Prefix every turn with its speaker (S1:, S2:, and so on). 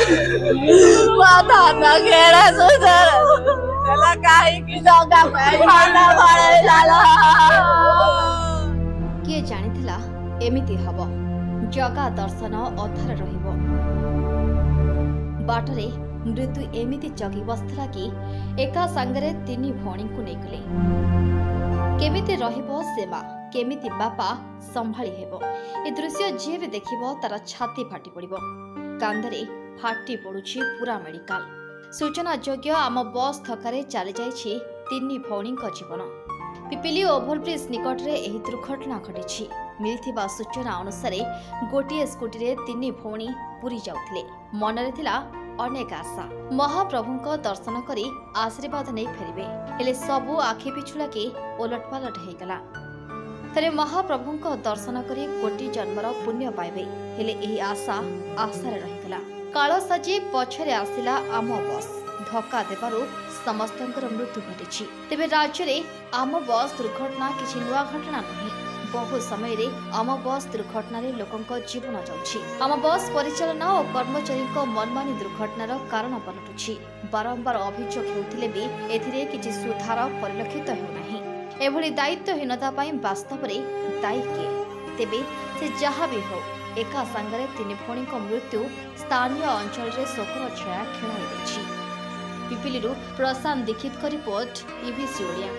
S1: माथा न केड़ा सुधर तेला काहे की जगह पे खाना पड़े लाला
S2: किए जानिथिला एमिति हबो जगा दर्शन अधार रहिबो बाटरे मृत्यु एमिति जगी बसला कि एका संगरे तीन भौणी को नेकले केमिति रहिबो सेवा केमिति बापा संभाली हेबो ए दृश्य जे भी देखिबो तार छाती फाटी पड़िबो कांदरे फाटी पड़ुछि पूरा मेडिकल सूचना योग्य आम बस थकारे चली जाइछि तीन भौणी जीवन पिपिली ओभरब्रिज निकट रे एही दुर्घटना घटिछि मिलिथिबा सूचना अनुसार गोटिए स्कूटी रे तीन भौणी पुरी जाउथिले मनरे थिला अनेक आशा महाप्रभुंक दर्शन करी आशीर्वाद नहीं फेरिबे हेले सबु आखि पिछुला के ओलटपालट हेगला थरे महाप्रभुंक दर्शन करी कोटि जन्मर पुण्य पाइबे हेले एही आशा आशारे रहिगला काल साजी पछरे आसिला आम बस धक्का देबारु समस्तंकर मृत्यु घटिछि तेबे राज्य रे आम बस दुर्घटना किछि नुआ घटना नहीं बहु समय रे आम बस दुर्घटना रे लोकंक जीवन जाउछि आम बस परिचालना और कर्मचारी मनमानी दुर्घटनार कारण पलटुछि बारंबार अभियोग हेउथिले भी एथिरे किछि सुधार परिलक्षित हेउ नाही एभली दायित्वहीनता पई वास्तव रे दायी के तेबे से जहा भी हो एका संगरे तीन भौणी मृत्यु स्थानीय अंचल रे शोकर छाया खेलाई दैछि पिपिलीरु प्रशांत दीक्षित रिपोर्ट ईबीसी ओडिया।